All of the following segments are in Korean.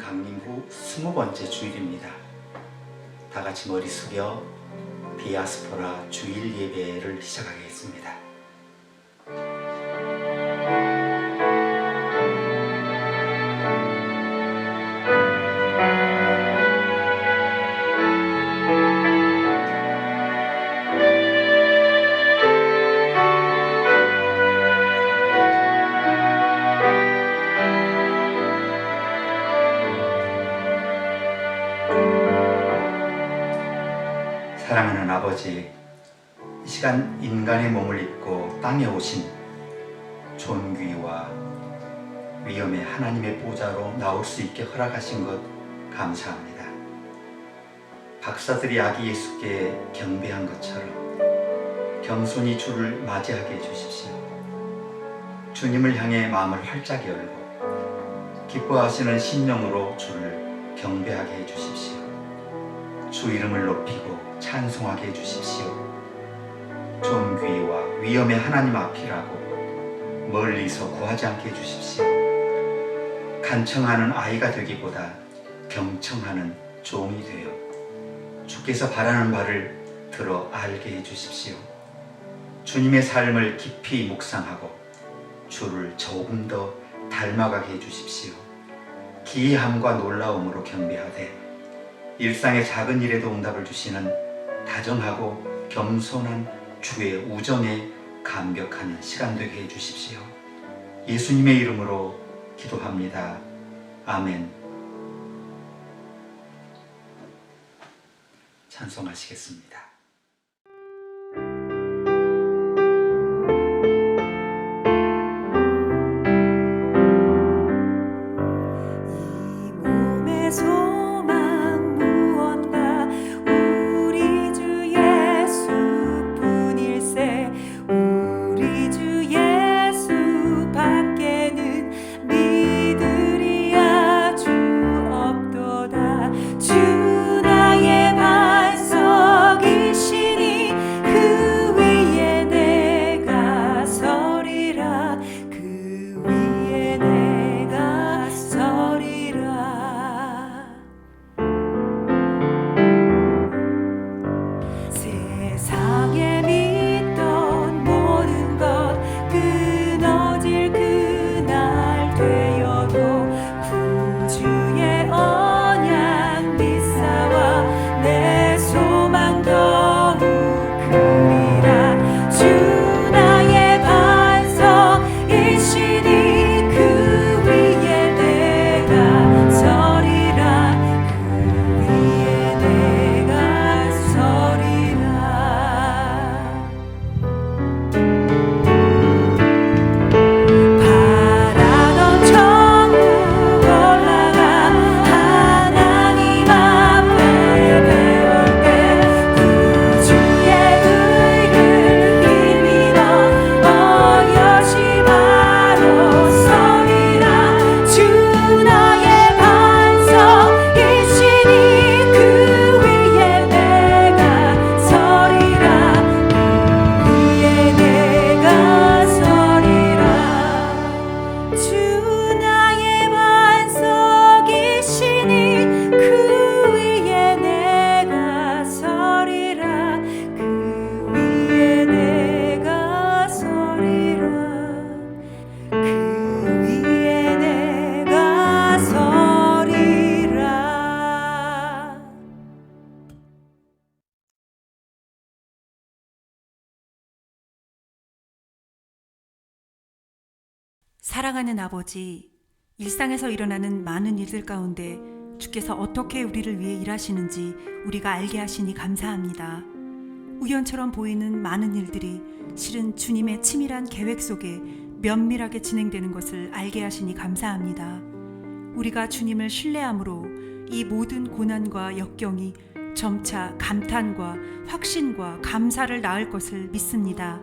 강림 후 20번째 주일입니다. 다 같이 머리 숙여 디아스포라 주일 예배를 시작하겠습니다. 사랑하는 아버지, 이 시간 인간의 몸을 입고 땅에 오신 존귀와 위엄의 하나님의 보좌로 나올 수 있게 허락하신 것 감사합니다. 박사들이 아기 예수께 경배한 것처럼 겸손히 주를 맞이하게 해주십시오. 주님을 향해 마음을 활짝 열고 기뻐하시는 심령으로 주를 경배하게 해주십시오. 주 이름을 높이고 찬송하게 해주십시오. 존귀와 위엄의 하나님 앞이라고 멀리서 구하지 않게 해주십시오. 간청하는 아이가 되기보다 경청하는 종이 되어 주께서 바라는 바를 들어 알게 해주십시오. 주님의 삶을 깊이 묵상하고 주를 조금 더 닮아가게 해주십시오. 기이함과 놀라움으로 경배하되 일상의 작은 일에도 응답을 주시는 다정하고 겸손한 주의 우정에 감격하는 시간 되게 해주십시오. 예수님의 이름으로 기도합니다. 아멘. 찬송하시겠습니다. 사랑하는 아버지, 일상에서 일어나는 많은 일들 가운데 주께서 어떻게 우리를 위해 일하시는지 우리가 알게 하시니 감사합니다. 우연처럼 보이는 많은 일들이 실은 주님의 치밀한 계획 속에 면밀하게 진행되는 것을 알게 하시니 감사합니다. 우리가 주님을 신뢰함으로 이 모든 고난과 역경이 점차 감탄과 확신과 감사를 낳을 것을 믿습니다.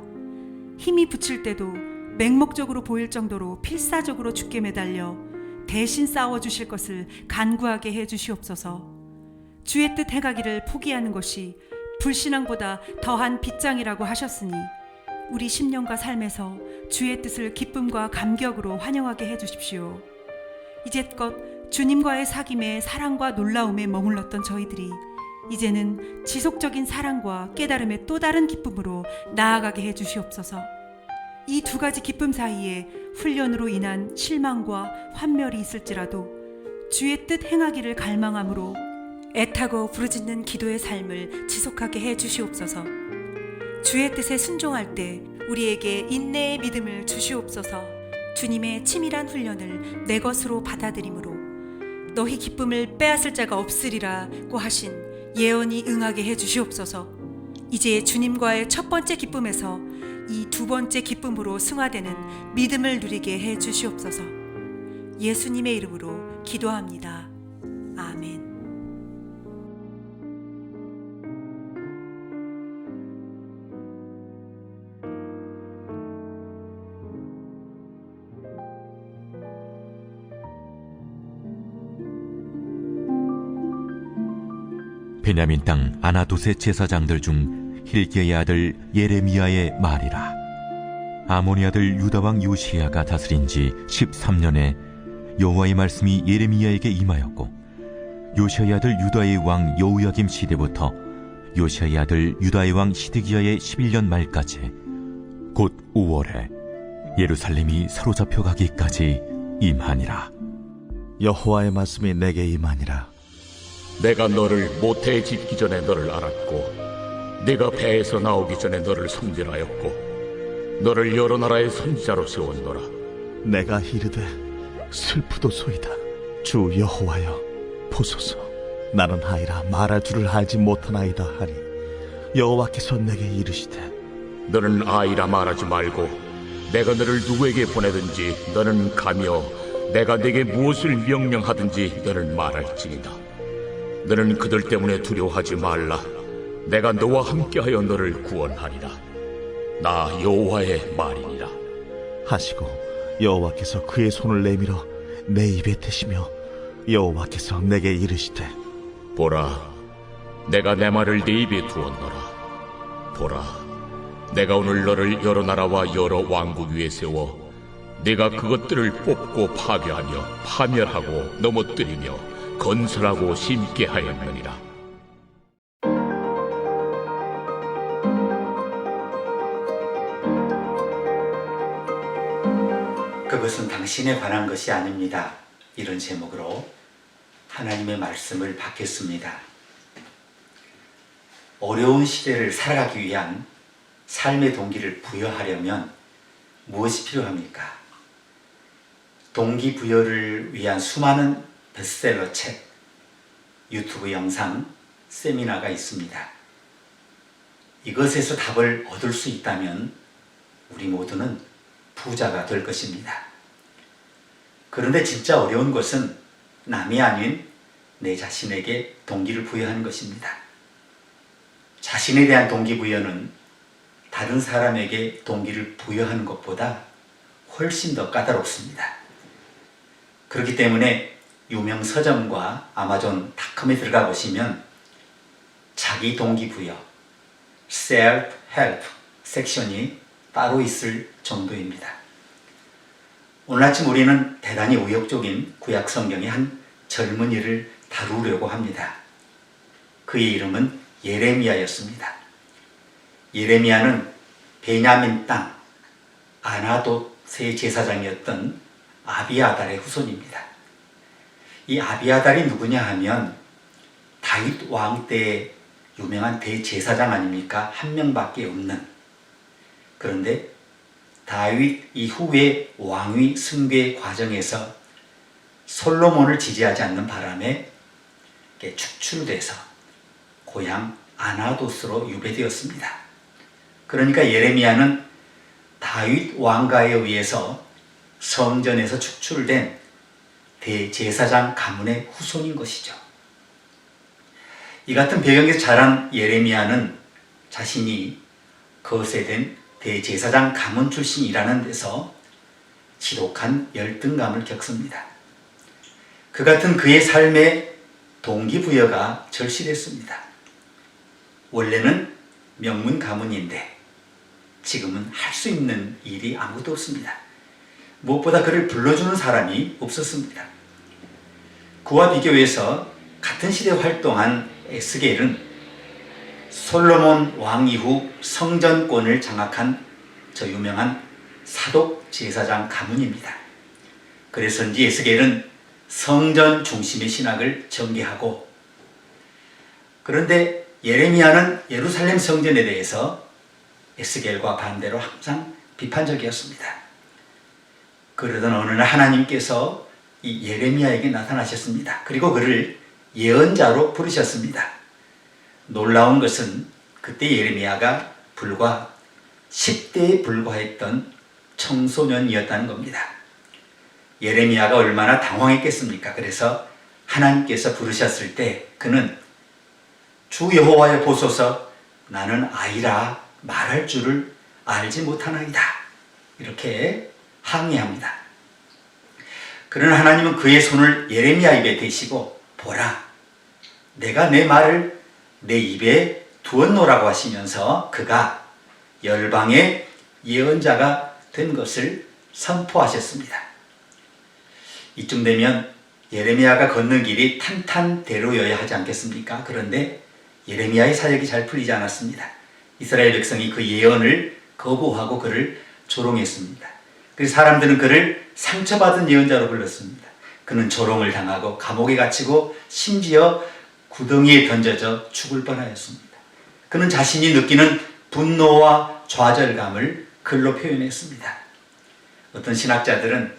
힘이 붙일 때도 맹목적으로 보일 정도로 필사적으로 주께 매달려 대신 싸워주실 것을 간구하게 해주시옵소서. 주의 뜻 행하기를 포기하는 것이 불신앙보다 더한 빗장이라고 하셨으니 우리 심령과 삶에서 주의 뜻을 기쁨과 감격으로 환영하게 해주십시오. 이제껏 주님과의 사귐에 사랑과 놀라움에 머물렀던 저희들이 이제는 지속적인 사랑과 깨달음의 또 다른 기쁨으로 나아가게 해 주시옵소서. 이 두 가지 기쁨 사이에 훈련으로 인한 실망과 환멸이 있을지라도 주의 뜻 행하기를 갈망함으로 애타고 부르짖는 기도의 삶을 지속하게 해 주시옵소서. 주의 뜻에 순종할 때 우리에게 인내의 믿음을 주시옵소서. 주님의 치밀한 훈련을 내 것으로 받아들이므로 너희 기쁨을 빼앗을 자가 없으리라고 하신 예언이 응하게 해 주시옵소서. 이제 주님과의 첫 번째 기쁨에서 이 두 번째 기쁨으로 승화되는 믿음을 누리게 해 주시옵소서. 예수님의 이름으로 기도합니다. 아멘. 베냐민 땅 아나돗의 제사장들 중 hilki야의 아들 예레미야의 말이라. 아모니 아들 유다 왕 요시야가 다스린 지 13년에 여호와의 말씀이 예레미야에게 임하였고, 요시야의 아들 유다의 왕 여호야김 시대부터 요시야의 아들 유다의 왕 시드기야의 11년 말까지, 곧 5월에 예루살렘이 사로잡혀 가기까지 임하니라. 여호와의 말씀이 내게 임하니라. 내가 너를 모태에 짓기 전에 너를 알았고, 네가 배에서 나오기 전에 너를 성질하였고, 너를 여러 나라의 선지자로 세웠노라. 내가 이르되 슬프도소이다. 주 여호와여, 보소서. 나는 하이라 말할 줄을 알지 못하나이다 하니, 여호와께서 내게 이르시되 너는 아이라 말하지 말고 내가 너를 누구에게 보내든지 너는 가며 내가 네게 무엇을 명령하든지 너는 말할지니라. 너는 그들 때문에 두려워하지 말라. 내가 너와 함께하여 너를 구원하리라. 나 여호와의 말이니라. 하시고 여호와께서 그의 손을 내밀어 내 입에 대시며 여호와께서 내게 이르시되 보라, 내가 내 말을 네 입에 두었노라. 보라, 내가 오늘 너를 여러 나라와 여러 왕국 위에 세워 네가 그것들을 뽑고 파괴하며 파멸하고 넘어뜨리며 건설하고 심게 하였느니라. 그것은 당신에 관한 것이 아닙니다. 이런 제목으로 하나님의 말씀을 받겠습니다. 어려운 시대를 살아가기 위한 삶의 동기를 부여하려면 무엇이 필요합니까? 동기부여를 위한 수많은 베스트셀러 책, 유튜브 영상, 세미나가 있습니다. 이것에서 답을 얻을 수 있다면 우리 모두는 부자가 될 것입니다. 그런데 진짜 어려운 것은 남이 아닌 내 자신에게 동기를 부여하는 것입니다. 자신에 대한 동기부여는 다른 사람에게 동기를 부여하는 것보다 훨씬 더 까다롭습니다. 그렇기 때문에 유명 서점과 아마존닷컴에 들어가 보시면 자기 동기부여, self-help 섹션이 따로 있을 정도입니다. 오늘 아침 우리는 대단히 의욕적인 구약 성경의 한 젊은이를 다루려고 합니다. 그의 이름은 예레미야였습니다. 예레미야는 베냐민 땅 아나돗의 제사장이었던 아비아달의 후손입니다. 이 아비아달이 누구냐 하면 다윗 왕 때의 유명한 대제사장 아닙니까? 한 명밖에 없는. 그런데 다윗 이후의 왕위 승계 과정에서 솔로몬을 지지하지 않는 바람에 축출돼서 고향 아나돗으로 유배되었습니다. 그러니까 예레미야는 다윗 왕가에 의해서 성전에서 축출된 대제사장 가문의 후손인 것이죠. 이 같은 배경에서 자란 예레미야는 자신이 거세된 대제사장 가문 출신이라는 데서 지독한 열등감을 겪습니다. 그 같은 그의 삶의 동기부여가 절실했습니다. 원래는 명문 가문인데 지금은 할 수 있는 일이 아무도 없습니다. 무엇보다 그를 불러주는 사람이 없었습니다. 그와 비교해서 같은 시대에 활동한 에스겔은 솔로몬 왕 이후 성전권을 장악한 저 유명한 사독 제사장 가문입니다. 그래서인지 에스겔은 성전 중심의 신학을 전개하고, 그런데 예레미야는 예루살렘 성전에 대해서 에스겔과 반대로 항상 비판적이었습니다. 그러던 어느 날 하나님께서 이 예레미야에게 나타나셨습니다. 그리고 그를 예언자로 부르셨습니다. 놀라운 것은 그때 예레미야가 불과 10대에 불과했던 청소년이었다는 겁니다. 예레미야가 얼마나 당황했겠습니까? 그래서 하나님께서 부르셨을 때 그는 주 여호와여 보소서, 나는 아이라 말할 줄을 알지 못하나이다, 이렇게 항의합니다. 그러나 하나님은 그의 손을 예레미야 입에 대시고, 보라, 내가 내 말을 내 입에 두었노라고 하시면서 그가 열방의 예언자가 된 것을 선포하셨습니다. 이쯤 되면 예레미야가 걷는 길이 탄탄대로여야 하지 않겠습니까? 그런데 예레미야의 사역이 잘 풀리지 않았습니다. 이스라엘 백성이 그 예언을 거부하고 그를 조롱했습니다. 그래서 사람들은 그를 상처받은 예언자로 불렀습니다. 그는 조롱을 당하고 감옥에 갇히고 심지어 구덩이에 던져져 죽을 뻔하였습니다. 그는 자신이 느끼는 분노와 좌절감을 글로 표현했습니다. 어떤 신학자들은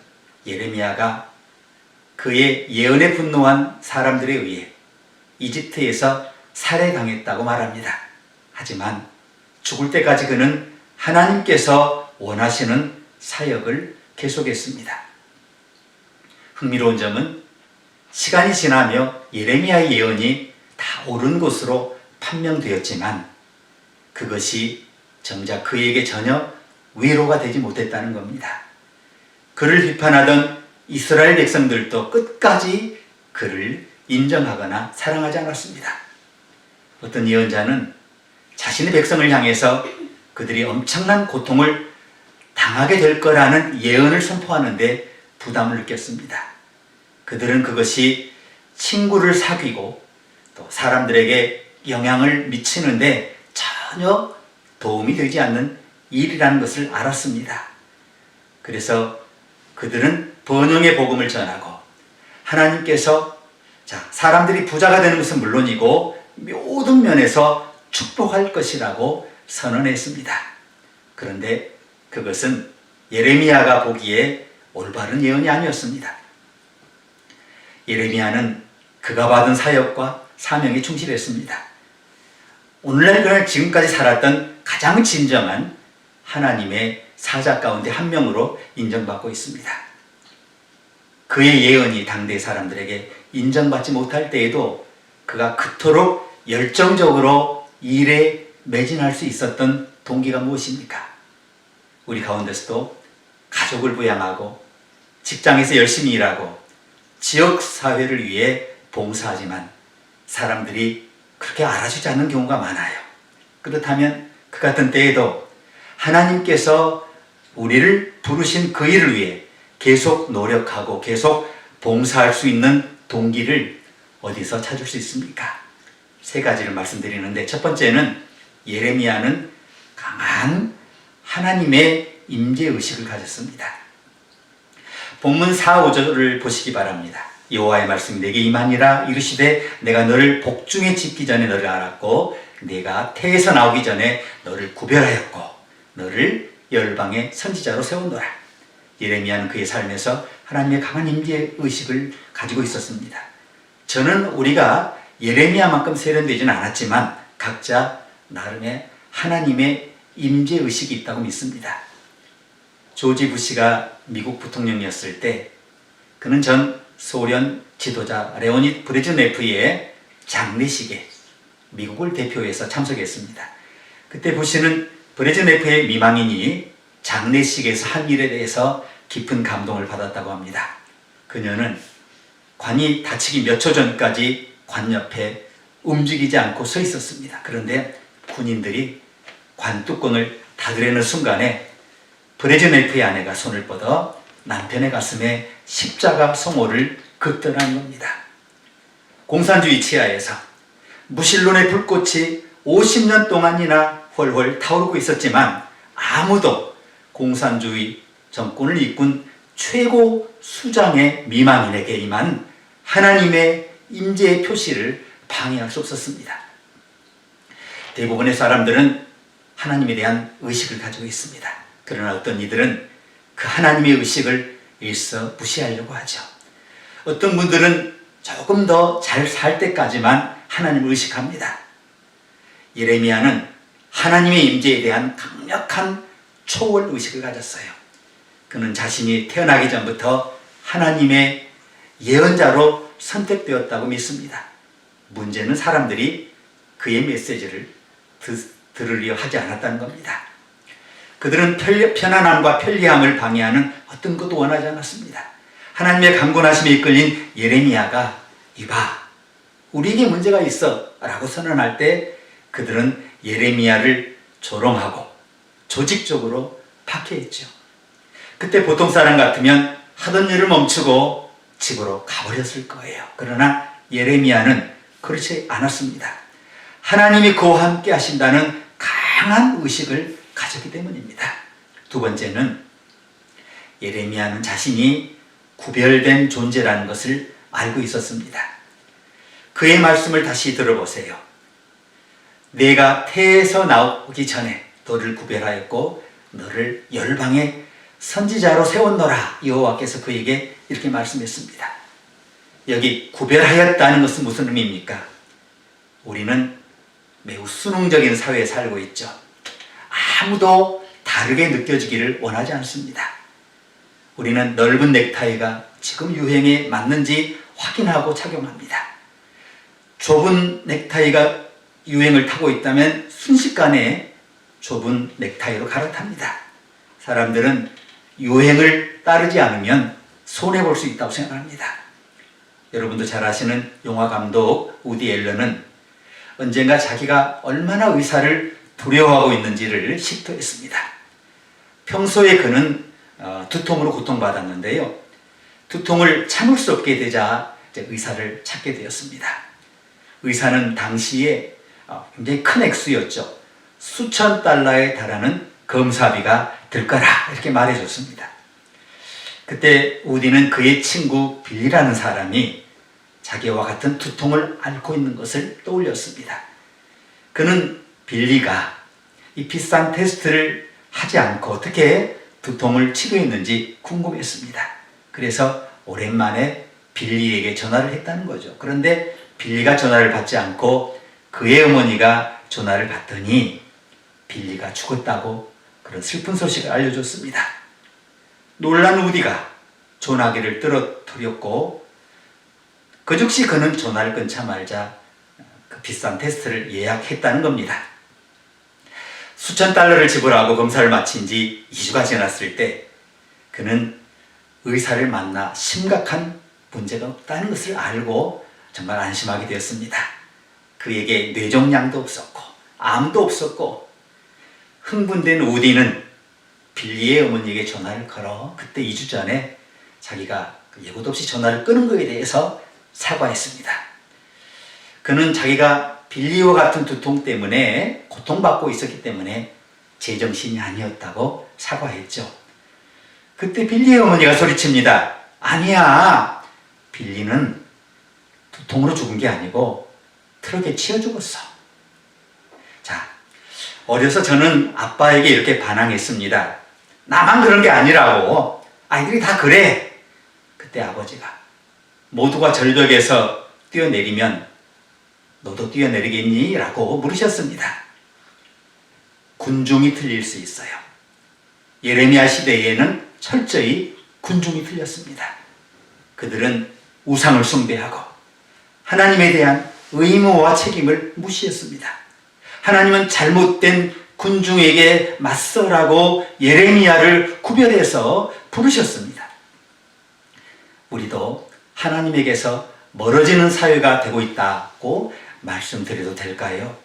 예레미야가 그의 예언에 분노한 사람들에 의해 이집트에서 살해당했다고 말합니다. 하지만 죽을 때까지 그는 하나님께서 원하시는 사역을 계속했습니다. 흥미로운 점은 시간이 지나며 예레미야의 예언이 다 옳은 것으로 판명되었지만 그것이 정작 그에게 전혀 위로가 되지 못했다는 겁니다. 그를 비판하던 이스라엘 백성들도 끝까지 그를 인정하거나 사랑하지 않았습니다. 어떤 예언자는 자신의 백성을 향해서 그들이 엄청난 고통을 당하게 될 거라는 예언을 선포하는데 부담을 느꼈습니다. 그들은 그것이 친구를 사귀고 또 사람들에게 영향을 미치는데 전혀 도움이 되지 않는 일이라는 것을 알았습니다. 그래서 그들은 번영의 복음을 전하고 하나님께서 사람들이 부자가 되는 것은 물론이고 모든 면에서 축복할 것이라고 선언했습니다. 그런데 그것은 예레미야가 보기에 올바른 예언이 아니었습니다. 예레미야는 그가 받은 사역과 사명에 충실했습니다. 오늘날 그는 지금까지 살았던 가장 진정한 하나님의 사자 가운데 한 명으로 인정받고 있습니다. 그의 예언이 당대 사람들에게 인정받지 못할 때에도 그가 그토록 열정적으로 일에 매진할 수 있었던 동기가 무엇입니까? 우리 가운데서도 가족을 부양하고 직장에서 열심히 일하고 지역사회를 위해 봉사하지만 사람들이 그렇게 알아주지 않는 경우가 많아요. 그렇다면 그 같은 때에도 하나님께서 우리를 부르신 그 일을 위해 계속 노력하고 계속 봉사할 수 있는 동기를 어디서 찾을 수 있습니까? 세 가지를 말씀드리는데, 첫 번째는 예레미야는 강한 하나님의 임재의식을 가졌습니다. 본문 4, 5절을 보시기 바랍니다. 여호와의 말씀이 내게 임하니라. 이르시되 내가 너를 복중에 짓기 전에 너를 알았고 내가 태에서 나오기 전에 너를 구별하였고 너를 열방의 선지자로 세운노라. 예레미야는 그의 삶에서 하나님의 강한 임재의식을 가지고 있었습니다. 저는 우리가 예레미야만큼 세련되지는 않았지만 각자 나름의 하나님의 임재의식이 있다고 믿습니다. 조지 부시가 미국 부통령이었을 때 그는 전 소련 지도자 레오니드 브레즈네프의 장례식에 미국을 대표해서 참석했습니다. 그때 부시는 브레즈네프의 미망인이 장례식에서 한 일에 대해서 깊은 감동을 받았다고 합니다. 그녀는 관이 닫히기 몇 초 전까지 관 옆에 움직이지 않고 서 있었습니다. 그런데 군인들이 관 뚜껑을 닫으려는 순간에 브레즈네프의 아내가 손을 뻗어 남편의 가슴에 십자가 성호를 긋더라는 겁니다. 공산주의 치하에서 무신론의 불꽃이 50년 동안이나 훨훨 타오르고 있었지만 아무도 공산주의 정권을 이끈 최고 수장의 미망인에게 임한 하나님의 임재의 표시를 방해할 수 없었습니다. 대부분의 사람들은 하나님에 대한 의식을 가지고 있습니다. 그러나 어떤 이들은 그 하나님의 의식을 일서 무시하려고 하죠. 어떤 분들은 조금 더 잘 살 때까지만 하나님을 의식합니다. 예레미야는 하나님의 임재에 대한 강력한 초월 의식을 가졌어요. 그는 자신이 태어나기 전부터 하나님의 예언자로 선택되었다고 믿습니다. 문제는 사람들이 그의 메시지를 들으려 하지 않았다는 겁니다. 그들은 편안함과 편리함을 방해하는 어떤 것도 원하지 않았습니다. 하나님의 강권하심에 이끌린 예레미야가 이봐, 우리에게 문제가 있어 라고 선언할 때 그들은 예레미야를 조롱하고 조직적으로 박해했죠. 그때 보통 사람 같으면 하던 일을 멈추고 집으로 가버렸을 거예요. 그러나 예레미야는 그렇지 않았습니다. 하나님이 그와 함께 하신다는 강한 의식을 가졌기 때문입니다. 두 번째는 예레미야는 자신이 구별된 존재라는 것을 알고 있었습니다. 그의 말씀을 다시 들어보세요. 내가 태에서 나오기 전에 너를 구별하였고 너를 열방의 선지자로 세웠노라. 여호와께서 그에게 이렇게 말씀했습니다. 여기 구별하였다는 것은 무슨 의미입니까? 우리는 매우 수능적인 사회에 살고 있죠. 아무도 다르게 느껴지기를 원하지 않습니다. 우리는 넓은 넥타이가 지금 유행에 맞는지 확인하고 착용합니다. 좁은 넥타이가 유행을 타고 있다면 순식간에 좁은 넥타이로 갈아탑니다. 사람들은 유행을 따르지 않으면 손해볼 수 있다고 생각합니다. 여러분도 잘 아시는 영화 감독 우디 앨런은 언젠가 자기가 얼마나 의사를 두려워하고 있는지를 식토했습니다. 평소에 그는 두통으로 고통받았는데요. 두통을 참을 수 없게 되자 의사를 찾게 되었습니다. 의사는 당시에 굉장히 큰 액수였죠. 수천 달러에 달하는 검사비가 들 거라 이렇게 말해줬습니다. 그때 우디는 그의 친구 빌리라는 사람이 자기와 같은 두통을 앓고 있는 것을 떠올렸습니다. 그는 빌리가 이 비싼 테스트를 하지 않고 어떻게 두통을 치료했는지 궁금했습니다. 그래서 오랜만에 빌리에게 전화를 했다는 거죠. 그런데 빌리가 전화를 받지 않고 그의 어머니가 전화를 받더니 빌리가 죽었다고 그런 슬픈 소식을 알려줬습니다. 놀란 우디가 전화기를 떨어뜨렸고 그 즉시 그는 전화를 끊자마자 그 비싼 테스트를 예약했다는 겁니다. 수천 달러를 지불하고 검사를 마친 지 2주가 지났을 때 그는 의사를 만나 심각한 문제가 없다는 것을 알고 정말 안심하게 되었습니다. 그에게 뇌종양도 없었고 암도 없었고 흥분된 우디는 빌리의 어머니에게 전화를 걸어 그때 2주 전에 자기가 예고도 없이 전화를 끊은 것에 대해서 사과했습니다. 그는 자기가 빌리와 같은 두통 때문에 고통받고 있었기 때문에 제정신이 아니었다고 사과했죠. 그때 빌리의 어머니가 소리칩니다. 아니야, 빌리는 두통으로 죽은 게 아니고 트럭에 치여 죽었어. 자, 어려서 저는 아빠에게 이렇게 반항했습니다. 나만 그런 게 아니라고. 아이들이 다 그래. 그때 아버지가 모두가 절벽에서 뛰어내리면 너도 뛰어내리겠니? 라고 물으셨습니다. 군중이 틀릴 수 있어요. 예레미야 시대에는 철저히 군중이 틀렸습니다. 그들은 우상을 숭배하고 하나님에 대한 의무와 책임을 무시했습니다. 하나님은 잘못된 군중에게 맞서라고 예레미야를 구별해서 부르셨습니다. 우리도 하나님에게서 멀어지는 사회가 되고 있다고 말씀드려도 될까요?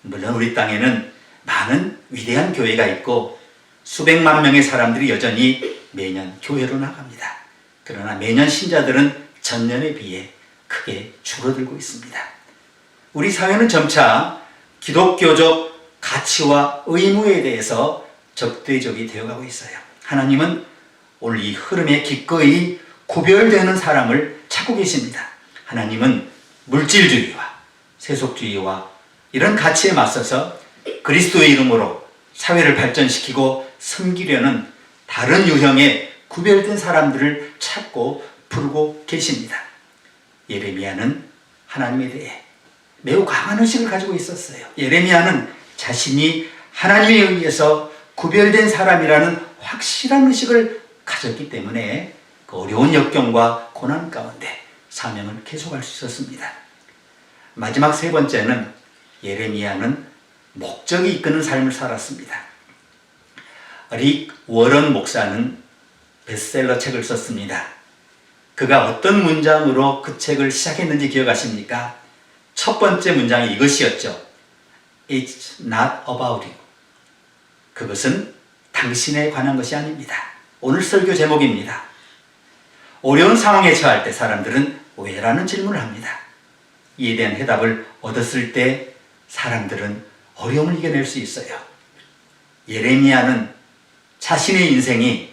물론 우리 땅에는 많은 위대한 교회가 있고 수백만 명의 사람들이 여전히 매년 교회로 나갑니다. 그러나 매년 신자들은 전년에 비해 크게 크게 줄어들고 있습니다. 우리 사회는 점차 기독교적 가치와 의무에 대해서 적대적이 되어가고 있어요. 하나님은 오늘 이 흐름에 기꺼이 구별되는 사람을 찾고 계십니다. 하나님은 물질주의와 세속주의와 이런 가치에 맞서서 그리스도의 이름으로 사회를 발전시키고 섬기려는 다른 유형의 구별된 사람들을 찾고 부르고 계십니다. 예레미야는 하나님에 대해 매우 강한 의식을 가지고 있었어요. 예레미야는 자신이 하나님에 의해서 구별된 사람이라는 확실한 의식을 가졌기 때문에 그 어려운 역경과 고난 가운데 사명을 계속할 수 있었습니다. 마지막 세 번째는 예레미야는 목적이 이끄는 삶을 살았습니다. 릭 워런 목사는 베스트셀러 책을 썼습니다. 그가 어떤 문장으로 그 책을 시작했는지 기억하십니까? 첫 번째 문장이 이것이었죠. It's not about you. 그것은 당신에 관한 것이 아닙니다. 오늘 설교 제목입니다. 어려운 상황에 처할 때 사람들은 왜라는 질문을 합니다. 이에 대한 해답을 얻었을 때 사람들은 어려움을 이겨낼 수 있어요. 예레미야는 자신의 인생이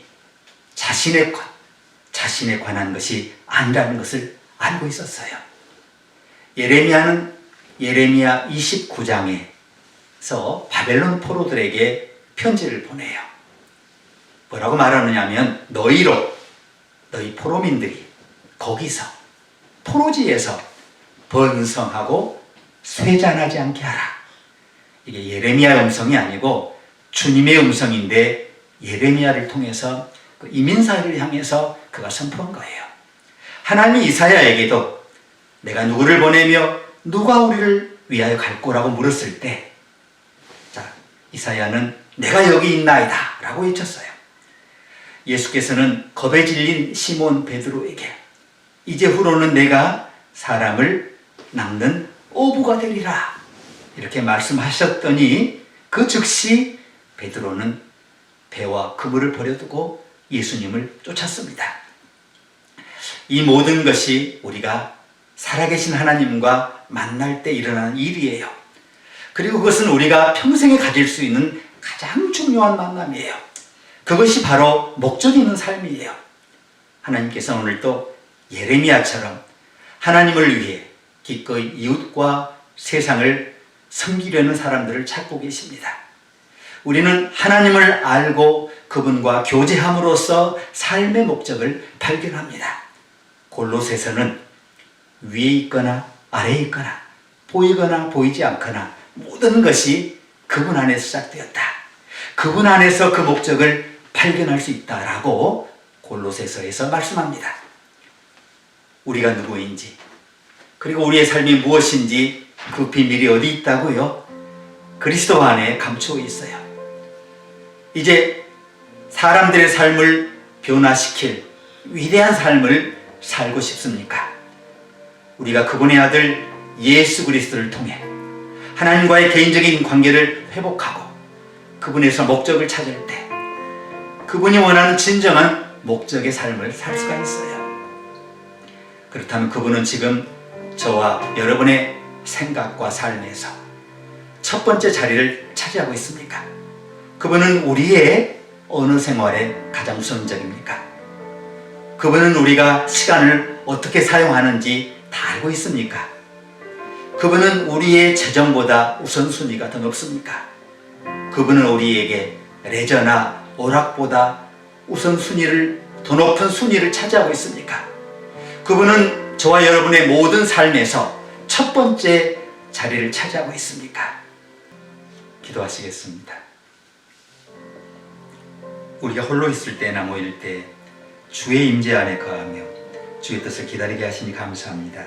자신에 관한 것이 아니라는 것을 알고 있었어요. 예레미야는 예레미야 29장에서 바벨론 포로들에게 편지를 보내요. 뭐라고 말하느냐 하면 너희 포로민들이 거기서 포로지에서 번성하고 쇠잔하지 않게 하라. 이게 예레미야의 음성이 아니고 주님의 음성인데 예레미야를 통해서 그 이민사회를 향해서 그가 선포한 거예요. 하나님이 이사야에게도 내가 누구를 보내며 누가 우리를 위하여 갈 거라고 물었을 때 이사야는 내가 여기 있나이다 라고 외쳤어요. 예수께서는 겁에 질린 시몬 베드로에게 이제후로는 내가 사람을 낚는 어부가 되리라 이렇게 말씀하셨더니 그 즉시 베드로는 배와 그물을 버려두고 예수님을 쫓았습니다. 이 모든 것이 우리가 살아계신 하나님과 만날 때 일어나는 일이에요. 그리고 그것은 우리가 평생에 가질 수 있는 가장 중요한 만남이에요. 그것이 바로 목적 있는 삶이에요. 하나님께서 오늘도 예레미야처럼 하나님을 위해 기꺼이 이웃과 세상을 섬기려는 사람들을 찾고 계십니다. 우리는 하나님을 알고 그분과 교제함으로써 삶의 목적을 발견합니다. 골로새서는 위에 있거나 아래에 있거나 보이거나 보이지 않거나 모든 것이 그분 안에서 시작되었다. 그분 안에서 그 목적을 발견할 수 있다라고 골로새서에서 말씀합니다. 우리가 누구인지 그리고 우리의 삶이 무엇인지 그 비밀이 어디 있다고요? 그리스도 안에 감추어 있어요. 이제 사람들의 삶을 변화시킬 위대한 삶을 살고 싶습니까? 우리가 그분의 아들 예수 그리스도를 통해 하나님과의 개인적인 관계를 회복하고 그분에서 목적을 찾을 때 그분이 원하는 진정한 목적의 삶을 살 수가 있어요. 그렇다면 그분은 지금 저와 여러분의 생각과 삶에서 첫 번째 자리를 차지하고 있습니까? 그분은 우리의 어느 생활에 가장 우선적입니까? 그분은 우리가 시간을 어떻게 사용하는지 다 알고 있습니까? 그분은 우리의 재정보다 우선순위가 더 높습니까? 그분은 우리에게 레저나 오락보다 우선순위를 더 높은 순위를 차지하고 있습니까? 그분은 저와 여러분의 모든 삶에서 첫 번째 자리를 차지하고 있습니까? 기도하시겠습니다. 우리가 홀로 있을 때나 모일 때 주의 임재 안에 거하며 주의 뜻을 기다리게 하시니 감사합니다.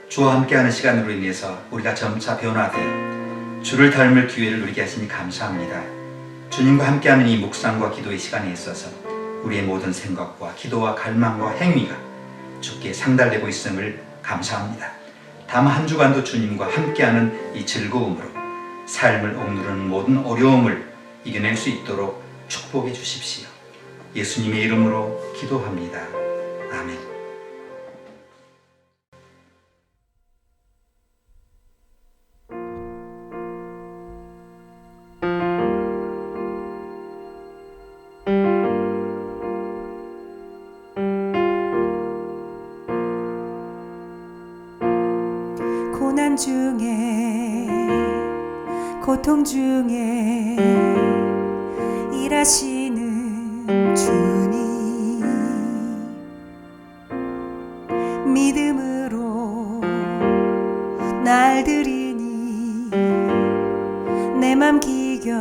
주와 함께하는 시간으로 인해서 우리가 점차 변화되어 주를 닮을 기회를 누리게 하시니 감사합니다. 주님과 함께하는 이 묵상과 기도의 시간에 있어서 우리의 모든 생각과 기도와 갈망과 행위가 주께 상달되고 있음을 감사합니다. 다음 한 주간도 주님과 함께하는 이 즐거움으로 삶을 억누르는 모든 어려움을 이겨낼 수 있도록 축복해 주십시오. 예수님의 이름으로 기도합니다. 아멘. 중에 고통 중에 일하시는 주님, 믿음으로 날 드리니 내 맘 기경하소서.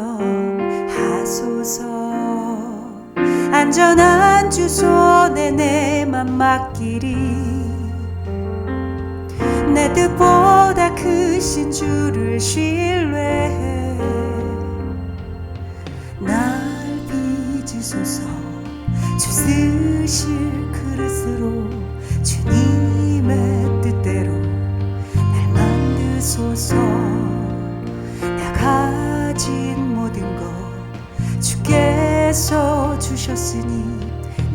안전한 주손에 내 맘 맡기리. 내 뜻보다 크신 주를 신뢰해. 날 빚으소서. 주 쓰실 그릇으로 주님의 뜻대로 날 만드소서. 나 가진 모든 것 주께서 주셨으니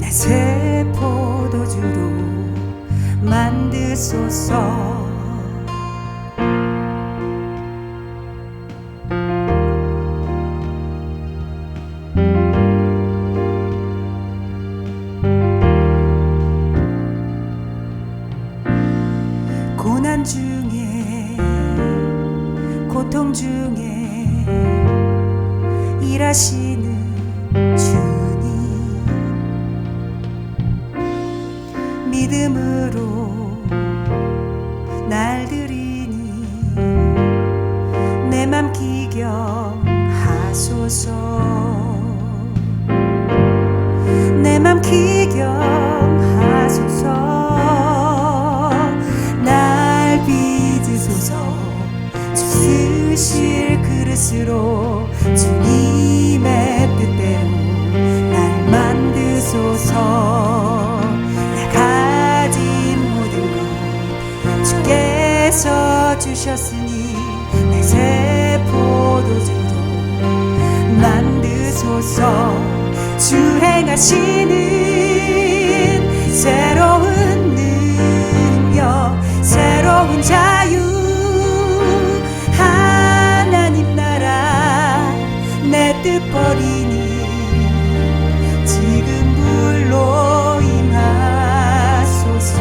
내 새 포도주로 만드소서. 고난 중에 고통 중에 일하시는 주님, 믿음으로 날 드리니 내 맘 기경하소서. 내 맘 기경하소서. 날 빚으소서. 주 쓰실 그릇으로 주님의 뜻대로 날 만드소서. 나 가진 모든 것 주께서 주셨으니 내 새 포도주로 만드소서. 주 행하시는 새로운 능력, 새로운 자유, 하나님 나라 내 뜻 버리니 지금 불로 임하소서.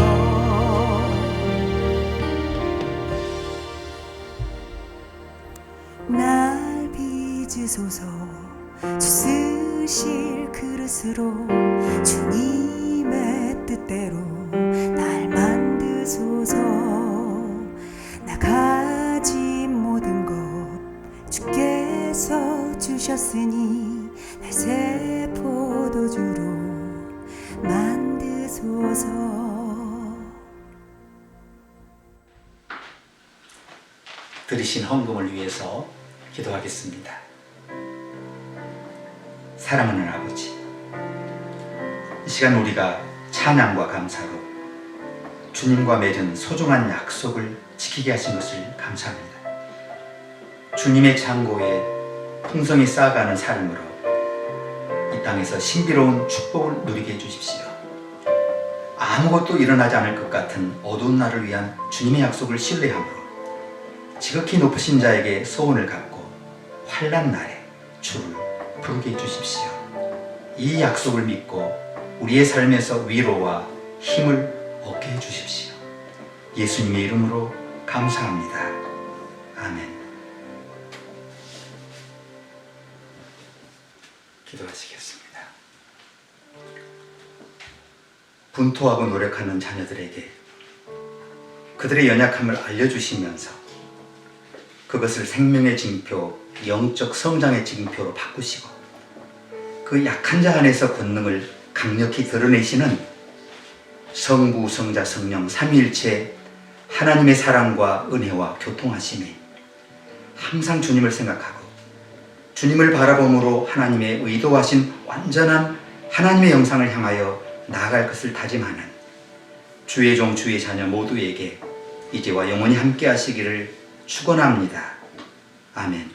날 빚으소서. 주 쓰실 그릇으로 주님의 뜻대로 날 만드소서. 나 가진 모든 것 주께서 주셨으니 날 새 포도주로 만드소서. 들으신 헌금을 위해서 기도하겠습니다. 사랑하는 아버지, 이 시간 우리가 찬양과 감사로 주님과 맺은 소중한 약속을 지키게 하신 것을 감사합니다. 주님의 창고에 풍성히 쌓아가는 삶으로 이 땅에서 신비로운 축복을 누리게 해주십시오. 아무것도 일어나지 않을 것 같은 어두운 날을 위한 주님의 약속을 신뢰함으로 지극히 높으신 자에게 소원을 갖고 환난 날에 주를 부르게 해주십시오. 이 약속을 믿고 우리의 삶에서 위로와 힘을 얻게 해주십시오. 예수님의 이름으로 감사합니다. 아멘. 기도하시겠습니다. 분투하고 노력하는 자녀들에게 그들의 연약함을 알려주시면서 그것을 생명의 징표, 영적 성장의 징표로 바꾸시고 그 약한 자 안에서 권능을 강력히 드러내시는 성부, 성자, 성령 삼위일체 하나님의 사랑과 은혜와 교통하심에 항상 주님을 생각하고 주님을 바라봄으로 하나님의 의도하신 완전한 하나님의 영상을 향하여 나아갈 것을 다짐하는 주의 종, 주의 자녀 모두에게 이제와 영원히 함께 하시기를 축원합니다. 아멘.